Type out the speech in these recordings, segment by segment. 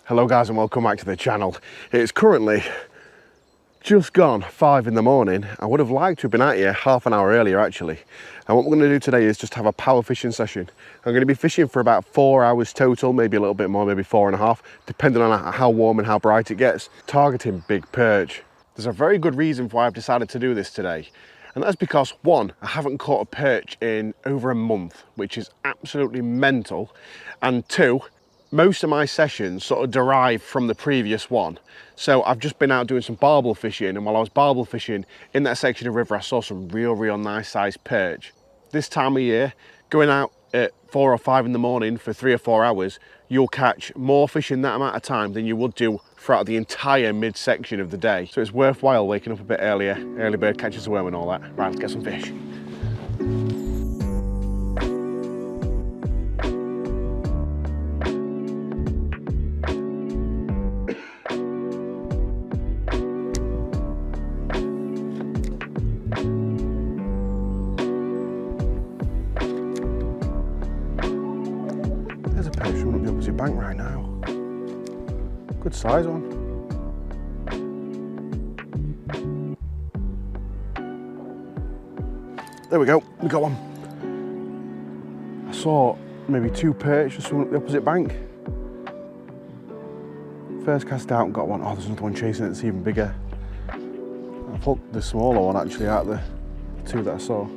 Hello guys and welcome back to the channel. It's currently just gone 5 in the morning. I would have liked to have been out here half an hour earlier actually. And what we're going to do today is just have a power fishing session. I'm going to be fishing for about 4 hours total, maybe a little bit more, maybe 4.5, depending on how warm and how bright it gets. Targeting big perch. There's a very good reason why I've decided to do this today. And that's because one, I haven't caught a perch in over a month, which is absolutely mental. And two, most of my sessions sort of derive from the previous one. So I've just been out doing some barbel fishing, and while I was barbel fishing in that section of river, I saw some real nice sized perch. This time of year, going out at 4 or 5 in the morning for 3 or 4 hours, you'll catch more fish in that amount of time than you would do throughout the entire midsection of the day. So it's worthwhile waking up a bit earlier. Early bird catches the worm and all that. Right, let's get some fish. There's a perch swimming up the opposite bank right now. Good size one. There we go, we got one. I saw maybe 2 perch just swimming up the opposite bank. First cast out and got one. Oh, there's another one chasing it that's even bigger. I've hooked the smaller one actually out of the 2 that I saw.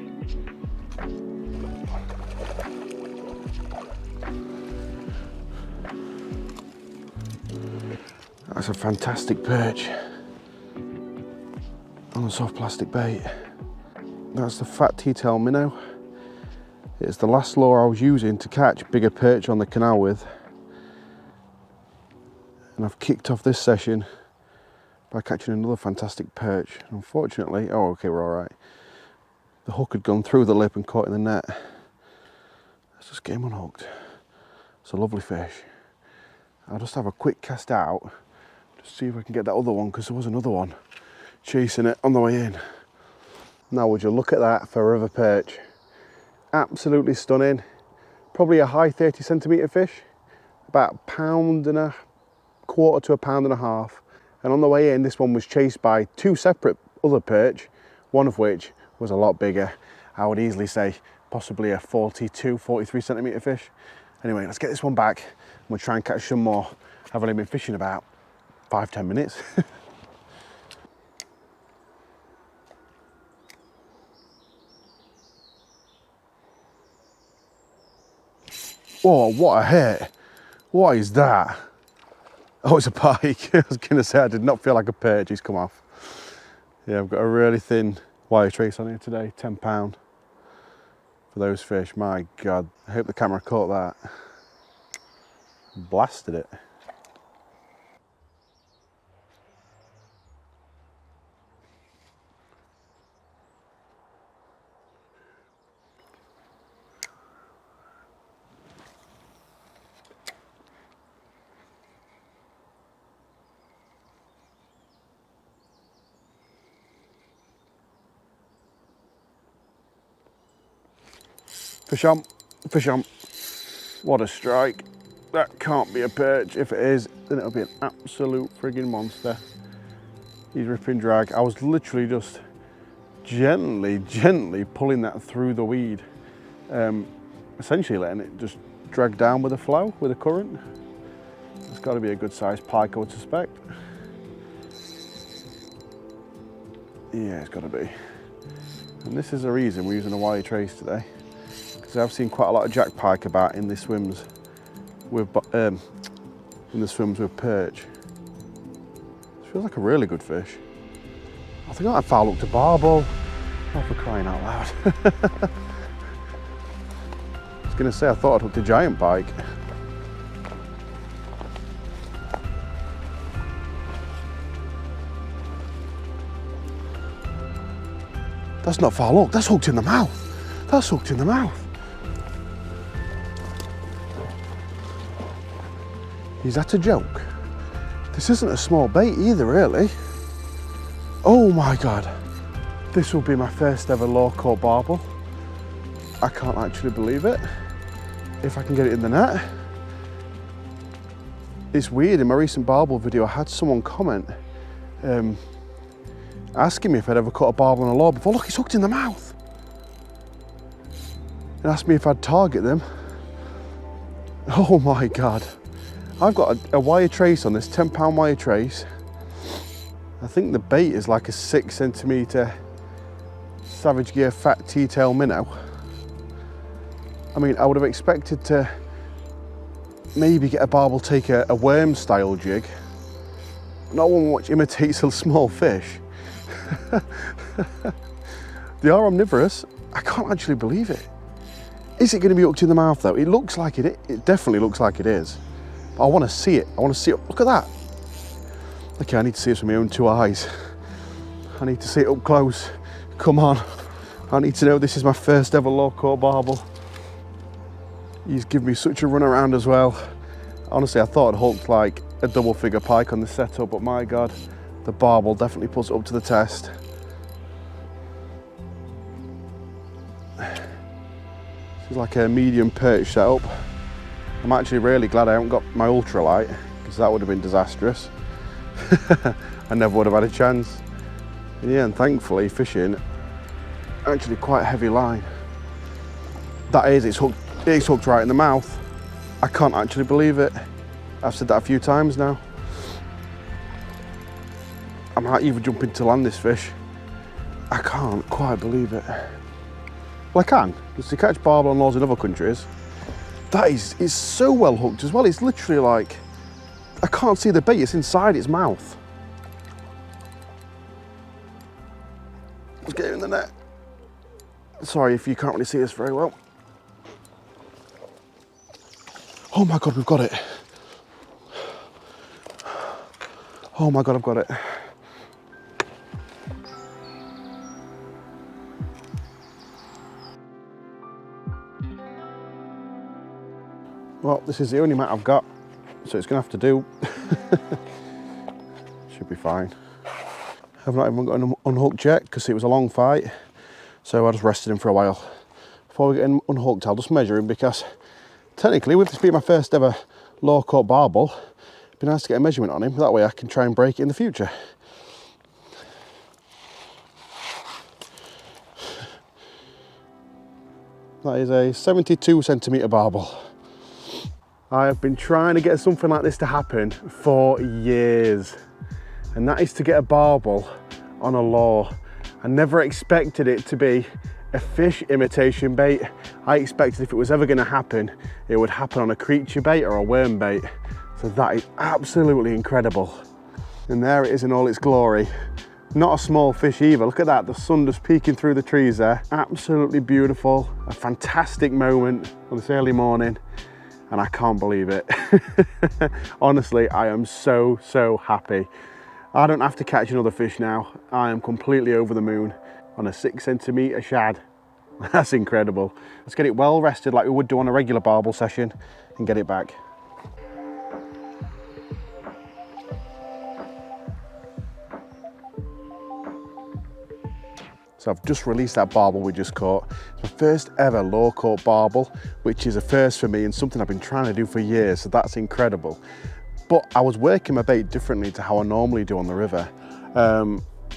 That's a fantastic perch on a soft plastic bait. That's the fat T-tail minnow. It's the last lure I was using to catch bigger perch on the canal with. And I've kicked off this session by catching another fantastic perch. Unfortunately, oh okay, we're all right. The hook had gone through the lip and caught in the net. Let's just get him unhooked. It's a lovely fish. I'll just have a quick cast out, just see if I can get that other one, because there was another one chasing it on the way in. Now would you look at that for a river perch. Absolutely stunning. Probably a high 30 centimetre fish, about £1.25 to £1.5 pounds. And on the way in, this one was chased by 2 separate other perch, one of which was a lot bigger. I would easily say possibly a 42, 43 centimetre fish. Anyway, let's get this one back and we'll try and catch some more. I've only been fishing about 5-10 minutes. Oh, what a hit. What is that? Oh, it's a pike. I was going to say, I did not feel like a perch. He's come off. Yeah, I've got a really thin wire trace on here today, £10 for those fish. My God, I hope the camera caught that. Blasted it. Fish on, fish on. What a strike. That can't be a perch. If it is, then it'll be an absolute friggin' monster. He's ripping drag. I was literally just gently pulling that through the weed. Essentially letting it just drag down with the flow, with the current. It's got to be a good sized pike, I would suspect. Yeah, it's got to be. And this is the reason we're using a wire trace today. Because I've seen quite a lot of jack pike about in the swims with perch. This feels like a really good fish. I think I'd foul hooked a barbel. Oh, for crying out loud. I was going to say I thought I'd hooked a giant pike. That's not foul hooked, that's hooked in the mouth. That's hooked in the mouth. Is that a joke? This isn't a small bait either, really. Oh my God. This will be my first ever low caught barbel. I can't actually believe it. If I can get it in the net. It's weird, in my recent barbel video I had someone comment asking me if I'd ever caught a barbel on a lure before. Look, it's hooked in the mouth. And asked me if I'd target them. Oh my God. I've got a wire trace on this, 10-pound wire trace. I think the bait is like a 6cm Savage Gear fat T-tail minnow. I mean, I would have expected to maybe get a barbel, take a worm style jig. Not one which imitates a small fish. They are omnivorous. I can't actually believe it. Is it going to be hooked in the mouth though? It looks like it. It definitely looks like it is. But I want to see it. I want to see it. Look at that. Okay, I need to see it with my own 2 eyes. I need to see it up close. Come on. I need to know this is my first ever low-caught barbel. He's given me such a run around as well. Honestly, I thought I'd hooked like a double-figure pike on the setup, but my God, the barbel definitely puts it up to the test. This is like a medium perch setup. I'm actually really glad I haven't got my ultralight, because that would have been disastrous. I never would have had a chance. And yeah, and thankfully fishing actually quite a heavy line. That is, it's hooked right in the mouth. I can't actually believe it. I've said that a few times now. I might even jump in to land this fish. I can't quite believe it. Well, I can, because to catch barbel on lures in other countries, that is so well hooked as well. It's literally like, I can't see the bait, it's inside its mouth. Let's get it in the net. Sorry if you can't really see this very well. Oh my God, we've got it. Oh my God, I've got it. Well, this is the only mat I've got, so it's gonna have to do. Should be fine. I've not even got him unhooked yet because it was a long fight, so I just rested him for a while. Before we get him unhooked, I'll just measure him, because technically, with this being my first ever low-caught barbel, it'd be nice to get a measurement on him. That way I can try and break it in the future. That is a 72cm barbel. I have been trying to get something like this to happen for years, and that is to get a barbel on a lure. I never expected it to be a fish imitation bait. I expected if it was ever going to happen, it would happen on a creature bait or a worm bait. So that is absolutely incredible. And there it is in all its glory. Not a small fish either. Look at that, the sun just peeking through the trees there. Absolutely beautiful. A fantastic moment on this early morning. And I can't believe it. Honestly, I am so, so happy. I don't have to catch another fish now. I am completely over the moon on a 6cm shad. That's incredible. Let's get it well rested like we would do on a regular barbel session and get it back. So I've just released that barbel we just caught. It's my first ever low-caught barbel, which is a first for me and something I've been trying to do for years, so that's incredible. But I was working my bait differently to how I normally do on the river.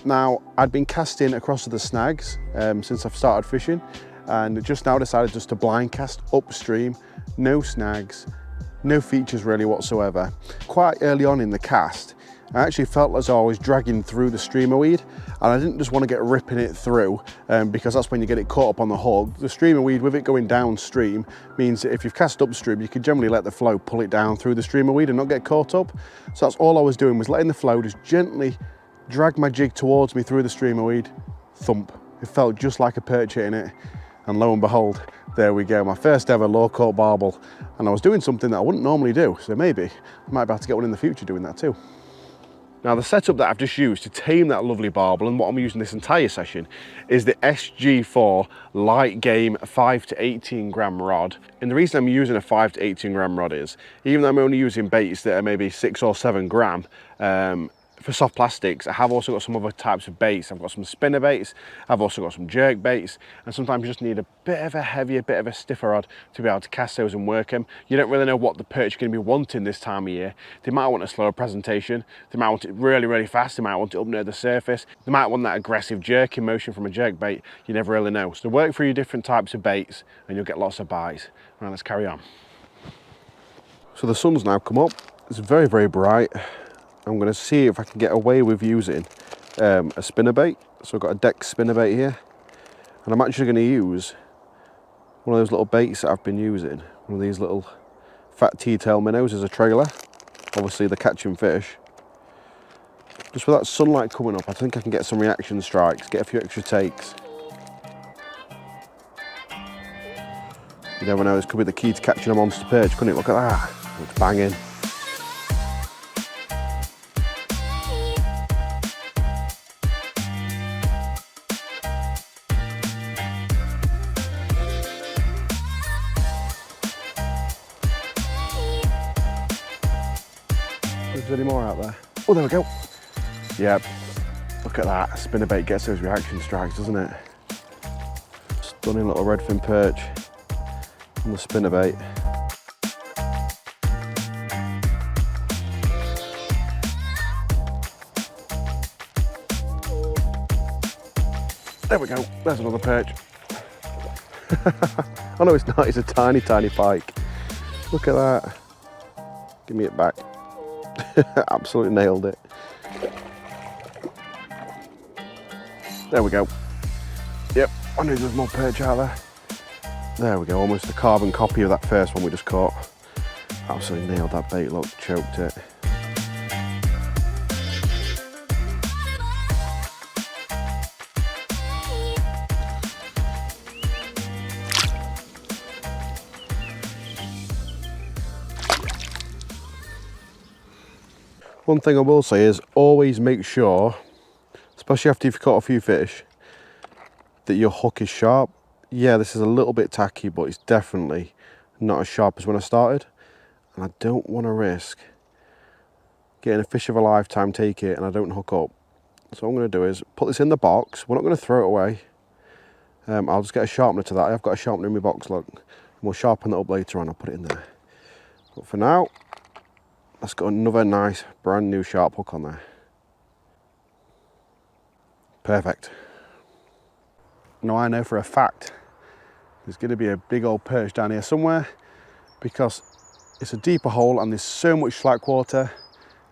Now, I'd been casting across to the snags since I've started fishing, and just now decided just to blind cast upstream, no snags, no features really whatsoever. Quite early on in the cast, I actually felt as though I was dragging through the streamer weed, and I didn't just want to get ripping it through because that's when you get it caught up on the hook. The streamer weed, with it going downstream, means that if you've cast upstream, you can generally let the flow pull it down through the streamer weed and not get caught up. So that's all I was doing, was letting the flow just gently drag my jig towards me through the streamer weed. Thump. It felt just like a perch hitting it, and lo and behold, there we go, my first ever low-caught barbel. And I was doing something that I wouldn't normally do, so maybe I might be able to get one in the future doing that too. Now, the setup that I've just used to tame that lovely barbel, and what I'm using this entire session, is the SG4 light game 5 to 18 gram rod. And the reason I'm using a 5 to 18 gram rod is, even though I'm only using baits that are maybe 6 or 7 gram, for soft plastics, I have also got some other types of baits. I've got some spinner baits, I've also got some jerk baits, and sometimes you just need a bit of a heavier, bit of a stiffer rod to be able to cast those and work them. You don't really know what the perch are going to be wanting this time of year. They might want a slower presentation, they might want it really, really fast, they might want it up near the surface, they might want that aggressive jerking motion from a jerk bait. You never really know. So work through your different types of baits and you'll get lots of bites. Right, let's carry on. So the sun's now come up, it's very, very bright. I'm going to see if I can get away with using a spinnerbait. So I've got a deck spinnerbait here, and I'm actually going to use one of those little baits that I've been using, one of these little fat T-tail minnows as a trailer. Obviously they're catching fish. Just with that sunlight coming up, I think I can get some reaction strikes, get a few extra takes. You never know, this could be the key to catching a monster perch, couldn't it? Look at that, it's banging. Is there any more out there? Oh, there we go. Yep, look at that. Spinnerbait gets those reaction strikes, doesn't it? Stunning little redfin perch on the spinnerbait. There we go, there's another perch. Oh no, it's not, it's a tiny, tiny pike. Look at that. Give me it back. Absolutely nailed it. There we go. Yep, I knew there was more perch out there. There we go, almost a carbon copy of that first one we just caught. Absolutely nailed that bait, look, choked it. One thing I will say is always make sure, especially after you've caught a few fish, that your hook is sharp. Yeah, this is a little bit tacky, but it's definitely not as sharp as when I started. And I don't want to risk getting a fish of a lifetime, take it, and I don't hook up. So what I'm going to do is put this in the box. We're not going to throw it away. I'll just get a sharpener to that. I've got a sharpener in my box, look. And we'll sharpen that up later on, I'll put it in there. But for now, let's got another nice brand new sharp hook on there. Perfect. Now I know for a fact there's going to be a big old perch down here somewhere, because it's a deeper hole and there's so much slack water.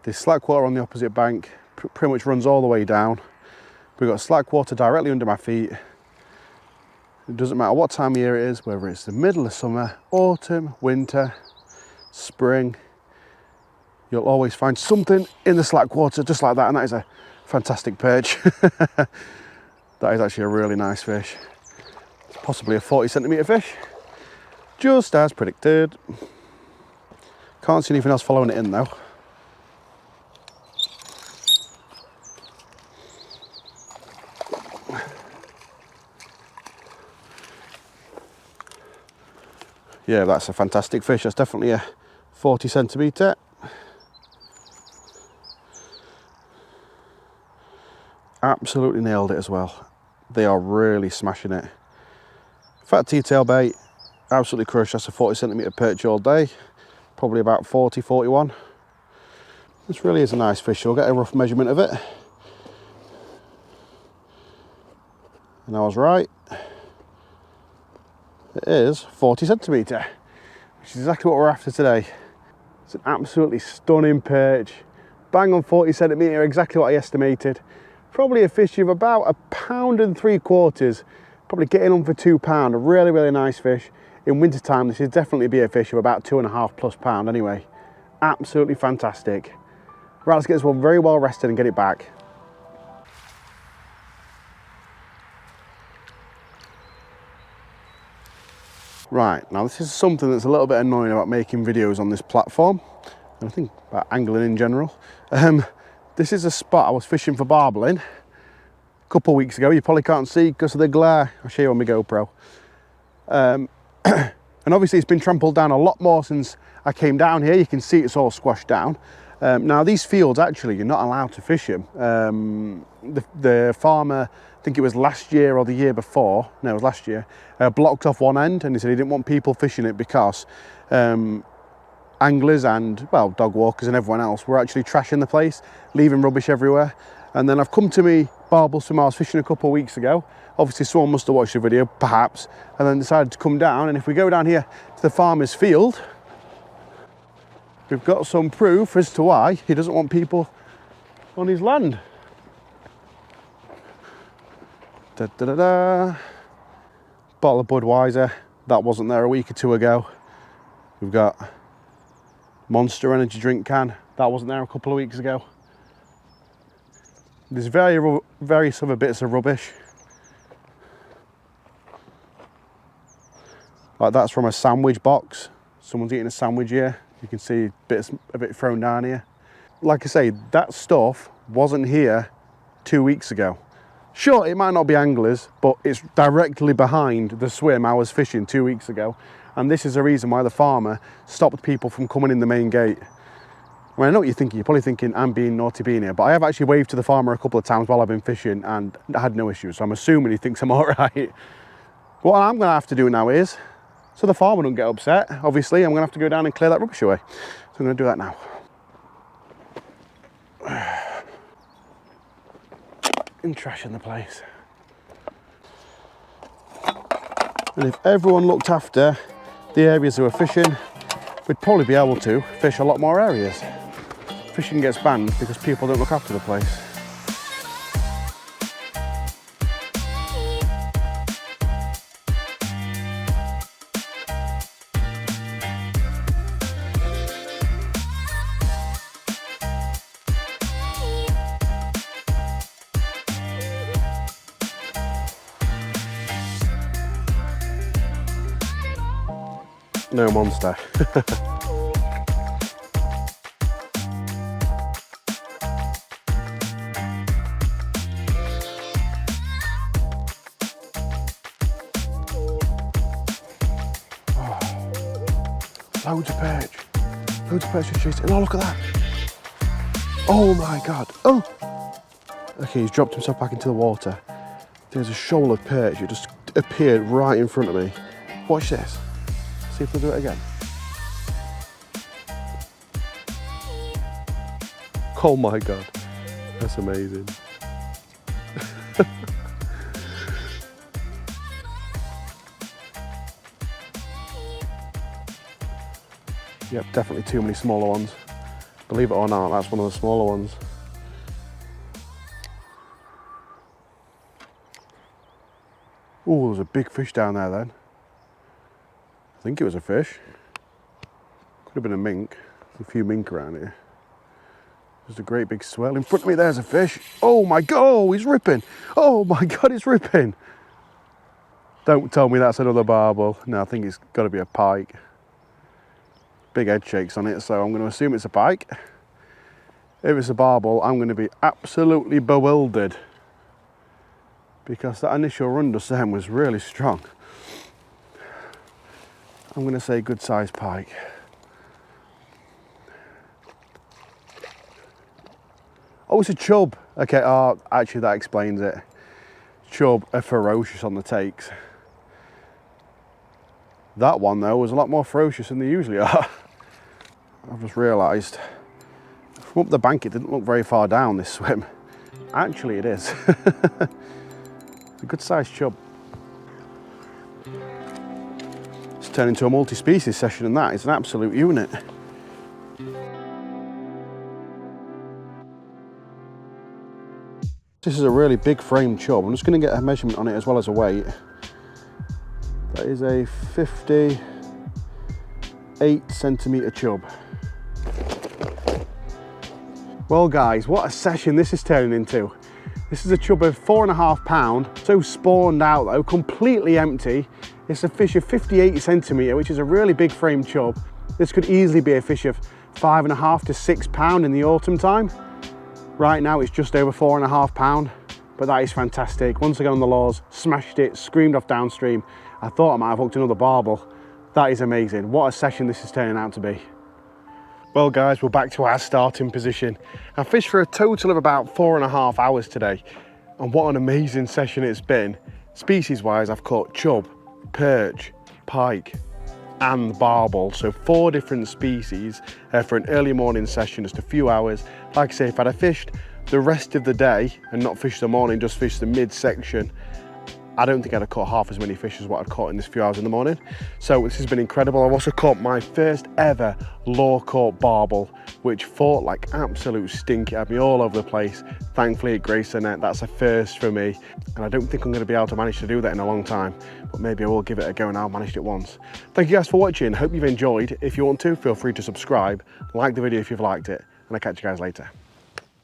There's slack water on the opposite bank, pretty much runs all the way down. We've got slack water directly under my feet. It doesn't matter what time of year it is, whether it's the middle of summer, autumn, winter, spring, you'll always find something in the slack water just like that, and that is a fantastic perch. That is actually a really nice fish. It's possibly a 40cm fish, just as predicted. Can't see anything else following it in though. Yeah, that's a fantastic fish. That's definitely a 40cm. Absolutely nailed it as well. They are really smashing it. Fat T-tail bait, absolutely crushed. That's a 40cm perch all day. Probably about 40, 41. This really is a nice fish. So we'll get a rough measurement of it. And I was right. It is 40cm, which is exactly what we're after today. It's an absolutely stunning perch. Bang on 40cm, exactly what I estimated. Probably a fish of about £1.75 pounds, probably getting on for £2. A really, really nice fish. In winter time, this is definitely be a fish of about 2.5+ pounds anyway. Absolutely fantastic. Right, let's get this one very well rested and get it back. Right, now this is something that's a little bit annoying about making videos on this platform, and I think about angling in general. This is a spot I was fishing for barbeling a couple of weeks ago. You probably can't see because of the glare. I'll show you on my GoPro. And obviously it's been trampled down a lot more since I came down here. You can see it's all squashed down. Now these fields, actually, you're not allowed to fish them. The farmer, I think it was last year or the year before, no, it was last year, blocked off one end, and he said he didn't want people fishing it because anglers and, well, dog walkers and everyone else were actually trashing the place, leaving rubbish everywhere. And then I've come to me barbel swim I was fishing a couple of weeks ago. Obviously someone must have watched the video, perhaps, and then decided to come down. And if we go down here to the farmer's field, we've got some proof as to why he doesn't want people on his land. Da, da, da, da. Bottle of Budweiser, that wasn't there a week or two ago. We've got Monster energy drink can, that wasn't there a couple of weeks ago. There's various other bits of rubbish. Like that's from a sandwich box. Someone's eating a sandwich here. You can see bits a bit thrown down here. Like I say, that stuff wasn't here 2 weeks ago. Sure, it might not be anglers, but it's directly behind the swim I was fishing 2 weeks ago. And this is the reason why the farmer stopped people from coming in the main gate. I mean, I know what you're thinking. You're probably thinking I'm being naughty being here, but I have actually waved to the farmer a couple of times while I've been fishing and I had no issues. So I'm assuming he thinks I'm all right. What I'm gonna have to do now is, so the farmer don't get upset, obviously, I'm gonna have to go down and clear that rubbish away. So I'm gonna do that now. And trashing the place. And if everyone looked after the areas they were fishing, we'd probably be able to fish a lot more areas. Fishing gets banned because people don't look after the place. No monster. Loads of perch. Loads of perch just chasing. Oh, look at that. Oh my God. Oh. Okay, he's dropped himself back into the water. There's a shoal of perch. It just appeared right in front of me. Watch this. See if they'll do it again. Oh my God. That's amazing. Yep, definitely too many smaller ones. Believe it or not, that's one of the smaller ones. Oh, there's a big fish down there then. I think it was a fish. Could have been a mink. There's a few mink around here. There's a great big swell. In front of me, there's a fish. Oh my God, oh, he's ripping. Oh my God, it's ripping. Don't tell me that's another barbel. No, I think it's got to be a pike. Big head shakes on it, so I'm going to assume it's a pike. If it's a barbel, I'm going to be absolutely bewildered because that initial run just then was really strong. I'm going to say good sized pike. Oh, it's a chub. Okay, oh, actually that explains it. Chub are ferocious on the takes. That one though was a lot more ferocious than they usually are. I've just realised. From up the bank it didn't look very far down this swim. Actually it is. It's a good sized chub. It's turned into a multi-species session and that is an absolute unit. This is a really big frame chub. I'm just going to get a measurement on it as well as a weight. That is a 58 centimetre chub. Well guys, what a session this is turning into. This is a chub of 4.5 pounds, so spawned out though, completely empty. It's a fish of 58 centimetre, which is a really big frame chub. This could easily be a fish of 5.5 to 6 pounds in the autumn time. Right now it's just over 4.5 pounds, but that is fantastic. Once again on the lures, smashed it, screamed off downstream. I thought I might have hooked another barbel. That is amazing. What a session this is turning out to be. Well guys, we're back to our starting position. I fished for a total of about 4.5 hours today, and what an amazing session it's been. Species wise, I've caught chub, perch, pike and barbel, so 4 different species for an early morning session, just a few hours. Like I say, if I'd have fished the rest of the day and not fished the morning, just fished the mid-section, I don't think I'd have caught half as many fish as what I'd caught in this few hours in the morning. So this has been incredible. I've also caught my first ever law caught barbel, which fought like absolute stink. It had me all over the place. Thankfully it graced the net. That's a first for me. And I don't think I'm gonna be able to manage to do that in a long time, but maybe I will give it a go now. I've managed it once. Thank you guys for watching. Hope you've enjoyed. If you want to, feel free to subscribe, like the video if you've liked it, and I'll catch you guys later.